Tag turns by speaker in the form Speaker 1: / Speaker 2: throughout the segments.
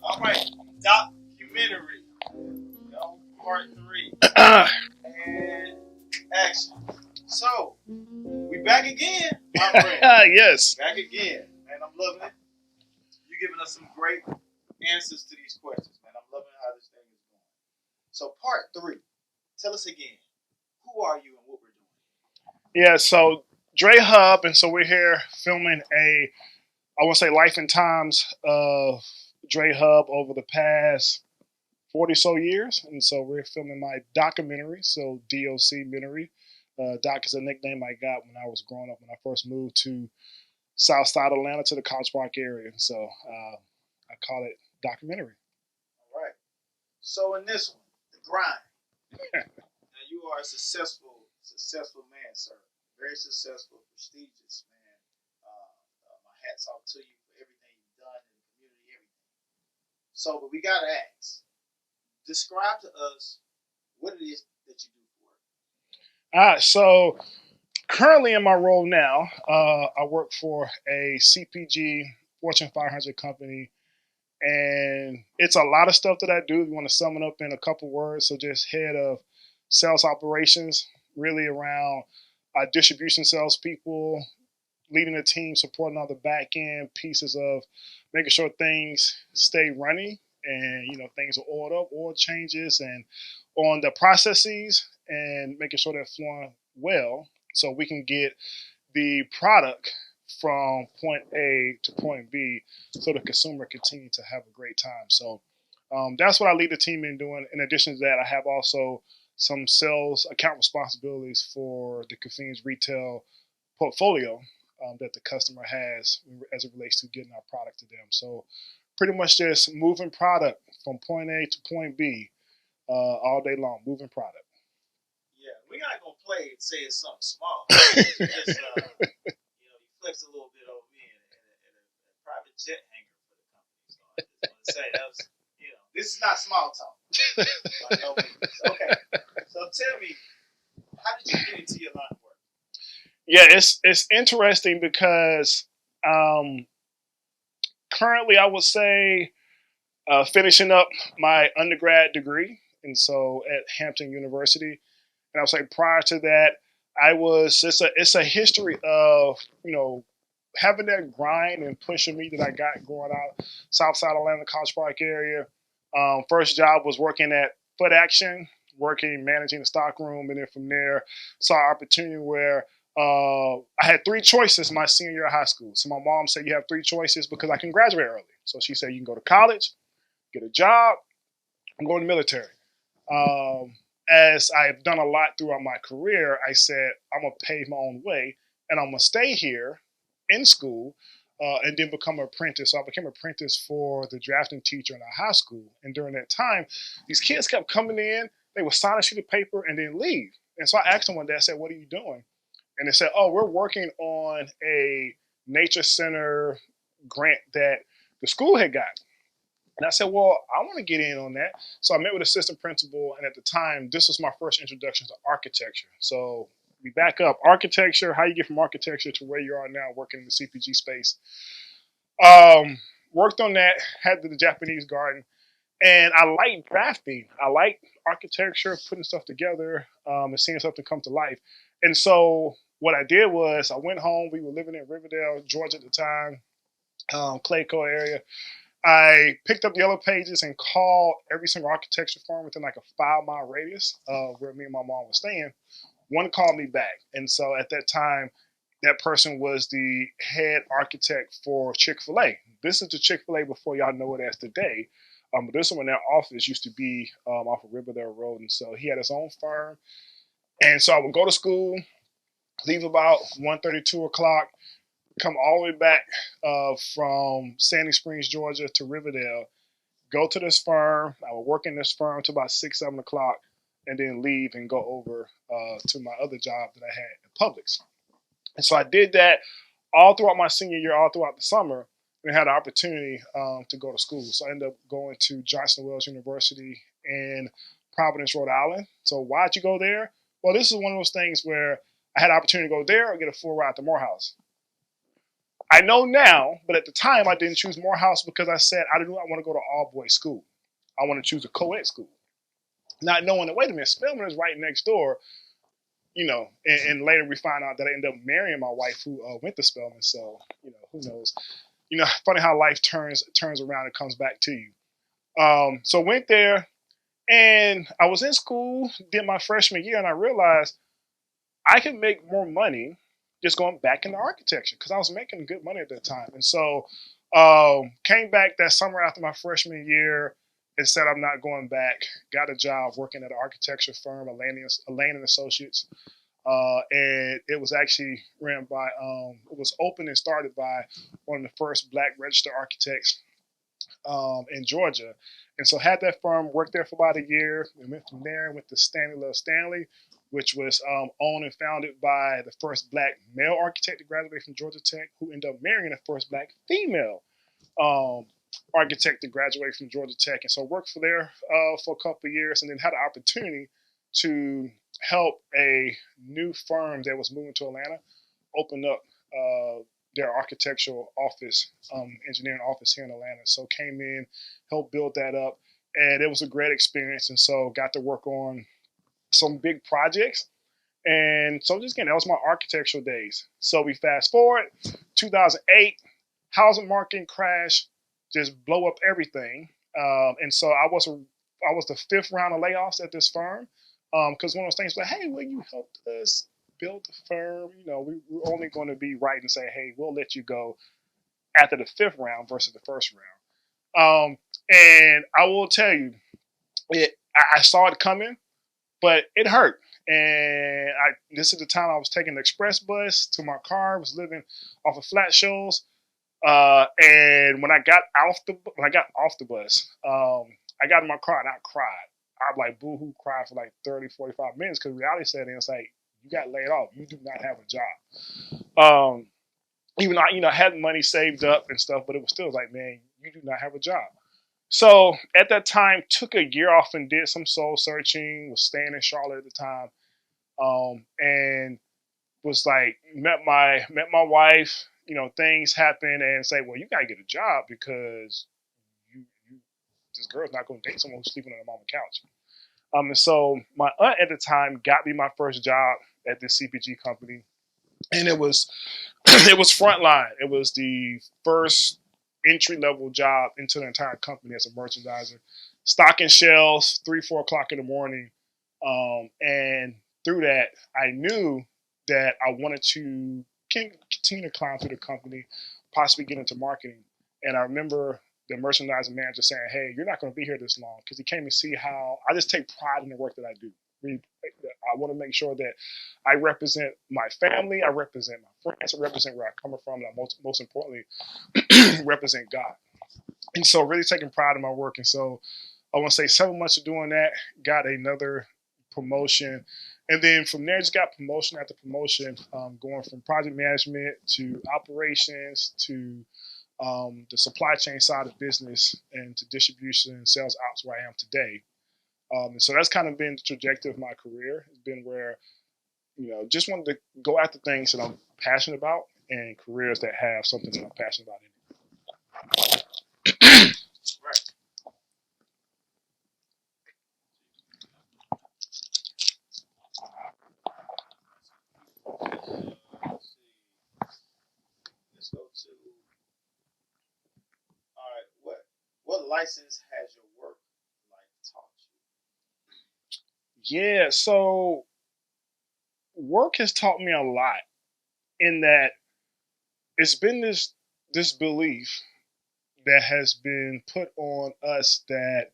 Speaker 1: All right, documentary, part 3, and action. So, we back again, my friend.
Speaker 2: Yes.
Speaker 1: Back again, man. I'm loving it. You giving us some great answers to these questions, man. I'm loving how this thing is going. So, part 3. Tell us again, who are you and what we're doing?
Speaker 2: Yeah, so Dre Hub, and so we're here filming I want to say life and times of Dre Hub over the past 40 so years. And so we're filming my documentary, so documentary. Doc is a nickname I got when I was growing up, when I first moved to South Side Atlanta to the College Park area. So I call it documentary.
Speaker 1: All right. So, in this one, the grind. Now, you are a successful man, sir. Very successful, prestigious man. My hats off to you for everything you've done in the community, everything. So, but we gotta ask. Describe to us what it is that you do for work.
Speaker 2: So currently in my role now, I work for a CPG Fortune 500 company, and it's a lot of stuff that I do. If you want to sum it up in a couple words, so just head of sales operations, really around distribution salespeople, leading the team, supporting all the back end pieces of making sure things stay running and things are oiled up, oil changes, and on the processes and making sure they're flowing well, so we can get the product from point A to point B, so the consumer continue to have a great time. So that's what I lead the team in doing. In addition to that, I have also some sales account responsibilities for the convenience retail portfolio that the customer has as it relates to getting our product to them. So pretty much just moving product from point A to point B all day long, moving product.
Speaker 1: Yeah, we're not gonna play and say it's something small. Just you flex a little bit over me and a private jet hangar for the company. So I just want to say that was, this is not small talk. By no means. Okay, so tell me, how did you get into your line of work?
Speaker 2: Yeah, it's interesting because currently I would say finishing up my undergrad degree, and so at Hampton University. And I would say prior to that, I was it's a history of having that grind and pushing me that I got growing out Southside Atlanta, College Park area. First job was working at Foot Action, working managing the stock room, and then from there saw an opportunity where I had three choices my senior year of high school. So my mom said, "You have three choices because I can graduate early." So she said, "You can go to college, get a job, and go in the military." Um, as I've done a lot throughout my career, I said, I'm going to pave my own way and I'm going to stay here in school and then become an apprentice. So I became an apprentice for the drafting teacher in our high school. And during that time, these kids kept coming in, they would sign a sheet of paper and then leave. And so I asked them one day, I said, "What are you doing?" And they said, "Oh, we're working on a nature center grant that the school had got." And I said, "Well, I want to get in on that." So I met with assistant principal, and at the time, this was my first introduction to architecture. So we back up architecture, how you get from architecture to where you are now, working in the CPG space. Um, Worked on that, had the Japanese garden, and I like drafting. I like architecture, putting stuff together, and seeing something come to life. And so what I did was I went home. We were living in Riverdale, Georgia at the time, Clayco area. I picked up Yellow Pages and called every single architecture firm within like a 5 mile radius of where me and my mom was staying. One called me back. And so at that time, that person was the head architect for Chick-fil-A. This is the Chick-fil-A before y'all know it as today. But this one, their office used to be off of Riverdale Road. And so he had his own firm. And so I would go to school, leave about 1:30, 2 o'clock, come all the way back from Sandy Springs, Georgia to Riverdale, go to this firm. I would work in this firm till about 6, 7 o'clock, and then leave and go over to my other job that I had at Publix. And so I did that all throughout my senior year, all throughout the summer, and had an opportunity to go to school. So I ended up going to Johnson Wells University in Providence, Rhode Island. So why'd you go there? Well, this is one of those things where I had an opportunity to go there or get a full ride to Morehouse. I know now, but at the time I didn't choose Morehouse because I said I didn't want to go to all boys school. I want to choose a co-ed school, not knowing that wait a minute, Spelman is right next door. And later we find out that I ended up marrying my wife who went to Spelman. So who knows? Funny how life turns around and comes back to you. So went there, and I was in school, did my freshman year, and I realized I could make more money just going back into architecture because I was making good money at that time. And so came back that summer after my freshman year and said I'm not going back. Got a job working at an architecture firm, Lane and Associates. And it was actually ran by, it was opened and started by one of the first black registered architects in Georgia. And so had that firm, worked there for about a year. We went from there and went to Stanley Love Stanley, which was owned and founded by the first black male architect to graduate from Georgia Tech, who ended up marrying the first black female um, architect to graduate from Georgia Tech. And so worked for there for a couple of years, and then had an opportunity to help a new firm that was moving to Atlanta open up their architectural office, engineering office here in Atlanta. So came in, helped build that up, and it was a great experience. And so got to work on some big projects. And so just again, that was my architectural days. So we fast forward, 2008, housing market crash, just blow up everything. And so I was the fifth round of layoffs at this firm because one of those things like, hey, well, you helped us build the firm. We're only going to be right and say, hey, we'll let you go after the fifth round versus the first round. And I will tell you, I saw it coming, but it hurt. And this is the time I was taking the express bus to my car. I was living off of Flat Shoals. And when I got off the bus, I got in my car and I cried. I like boo-hoo cried for like 30, 45 minutes because reality set in. It's like, you got laid off. You do not have a job. Even though I had money saved up and stuff, but it was still like, man, you do not have a job. So at that time, took a year off and did some soul searching. Was staying in Charlotte at the time, and was like met my wife. Things happen and say, well, you gotta get a job because you this girl's not gonna date someone who's sleeping on a mama couch. And so my aunt at the time got me my first job at this CPG company, and it was it was frontline. It was the first entry level job into the entire company as a merchandiser, stocking shelves 3-4 o'clock in the morning, and through that I knew that I wanted to continue to climb through the company, possibly get into marketing. And I remember the merchandising manager saying, "Hey, you're not going to be here this long," because he came to see how I just take pride in the work that I do. I want to make sure that I represent my family, I represent my friends, I represent where I come from, and I most importantly represent God. And so, really taking pride in my work. And so, I want to say 7 months of doing that, got another promotion, and then from there, just got promotion after promotion, going from project management to operations to the supply chain side of business and to distribution and sales out to where I am today. And so that's kind of been the trajectory of my career. It's been where, just wanted to go after things that I'm passionate about and careers that have something that I'm passionate about in it.
Speaker 1: Right. Let's go to. All right. What license has your work like taught
Speaker 2: Yeah, so work has taught me a lot in that it's been this belief that has been put on us that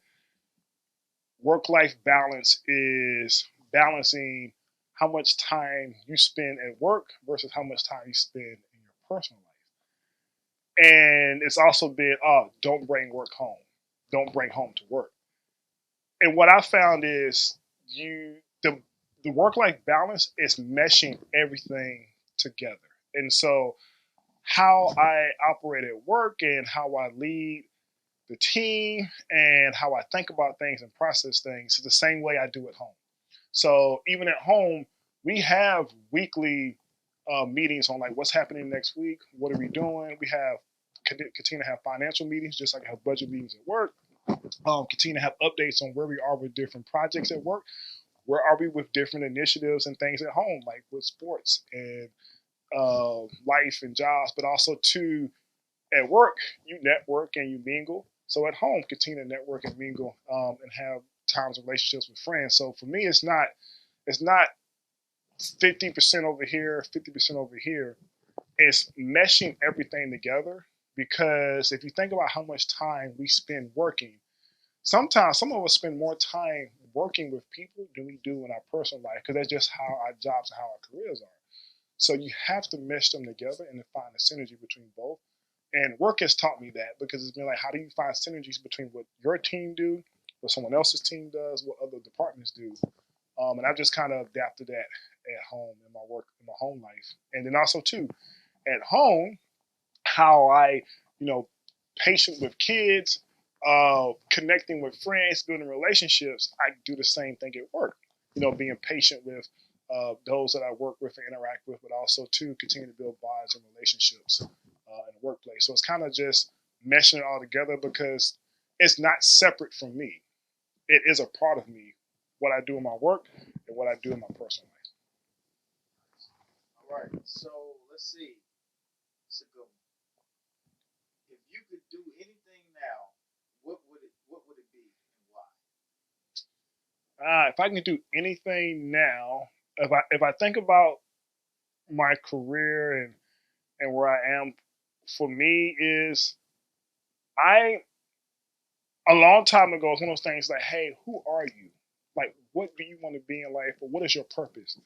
Speaker 2: work life balance is balancing how much time you spend at work versus how much time you spend in your personal life. And it's also been, oh, don't bring work home. Don't bring home to work. And what I found is the work life balance is meshing everything together. And so how I operate at work and how I lead the team and how I think about things and process things is the same way I do at home. So even at home, we have weekly meetings on like what's happening next week, what are we doing. We have continue to have financial meetings, just like I have budget meetings at work. Continue to have updates on where we are with different projects at work. Where are we with different initiatives and things at home, like with sports and life and jobs, but also too at work, you network and you mingle. So at home, continue to network and mingle and have times and relationships with friends. So for me, it's not 50% over here, 50% over here. It's meshing everything together because if you think about how much time we spend working, sometimes some of us spend more time working with people than we do in our personal life because that's just how our jobs and how our careers are. So you have to mesh them together and to find a synergy between both. And work has taught me that because it's been like, how do you find synergies between what your team do, what someone else's team does, what other departments do? And I've just kind of adapted that at home in my work, in my home life. And then also too, at home, how I, you know, patient with kids, connecting with friends, building relationships. I do the same thing at work. Being patient with those that I work with and interact with, but also to continue to build bonds and relationships in the workplace. So it's kind of just meshing it all together because it's not separate from me. It is a part of me, what I do in my work and what I do in my personal life.
Speaker 1: All right. So let's see. It's a good one. If you could do anything now, what would it be and why?
Speaker 2: If I can do anything now, if I think about my career and where I am, for me is I a long time ago it's one of those things like, hey, who are you? Like, what do you want to be in life, or what is your purpose?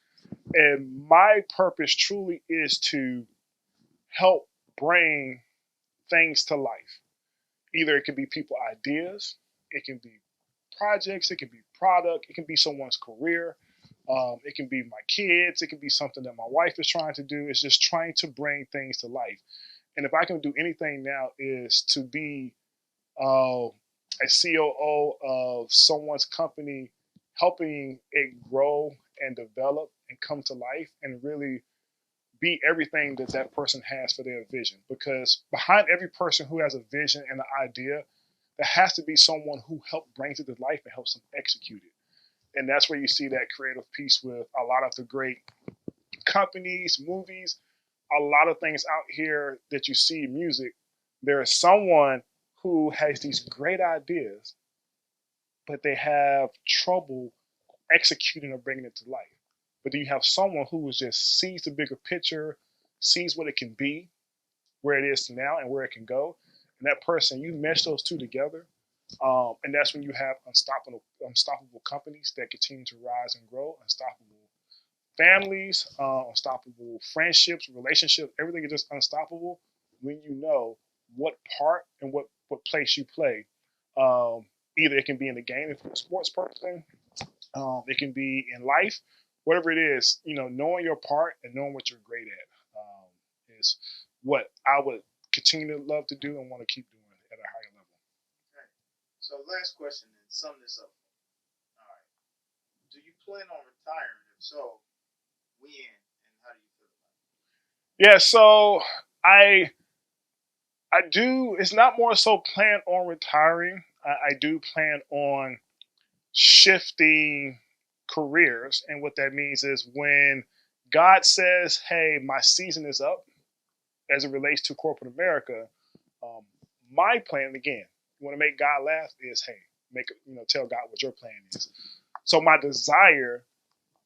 Speaker 2: And my purpose truly is to help bring things to life. Either it can be people ideas, it can be projects, it can be product, it can be someone's career, it can be my kids, it can be something that my wife is trying to do. It's just trying to bring things to life. And if I can do anything now, is to be a COO of someone's company, helping it grow and develop and come to life, and really be everything that that person has for their vision. Because behind every person who has a vision and an idea, there has to be someone who helped bring it to life and helps them execute it. And that's where you see that creative piece with a lot of the great companies, movies, a lot of things out here that you see in music. There is someone who has these great ideas, but they have trouble executing or bringing it to life. But then you have someone who just sees the bigger picture, sees what it can be, where it is now, and where it can go. And that person, you mesh those two together, and that's when you have unstoppable companies that continue to rise and grow, unstoppable families, unstoppable friendships, relationships. Everything is just unstoppable when you know what part and what place you play. Um, Either it can be in the game if you're a sports person, it can be in life, whatever it is. Knowing your part and knowing what you're great at is what I would continue to love to do and want to keep doing at a higher level.
Speaker 1: Okay. So last question and sum this up. All right. Do you plan on retiring? If so, when and how do you feel about it?
Speaker 2: Yeah, so I I do. It's not more so plan on retiring. I do plan on shifting careers, and what that means is when God says, "Hey, my season is up," as it relates to corporate America, um, my plan again, you want to make God laugh, is hey, tell God what your plan is. So my desire,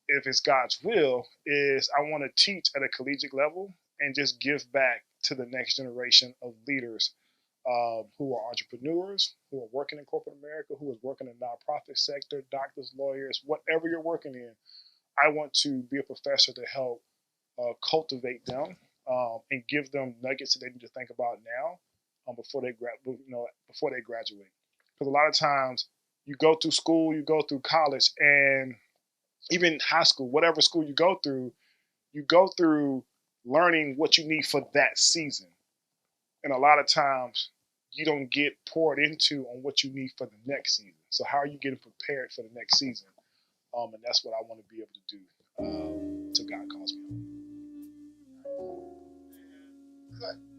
Speaker 2: if it's God's will, is I want to teach at a collegiate level and just give back to the next generation of leaders who are entrepreneurs, who are working in corporate America, who is working in the nonprofit sector, doctors, lawyers, whatever you're working in. I want to be a professor to help cultivate them and give them nuggets that they need to think about now before they graduate. Because a lot of times you go through school, you go through college, and even high school, whatever school you go through learning what you need for that season. And a lot of times you don't get poured into on what you need for the next season. So how are you getting prepared for the next season? And that's what I want to be able to do till God calls me home.
Speaker 1: cut.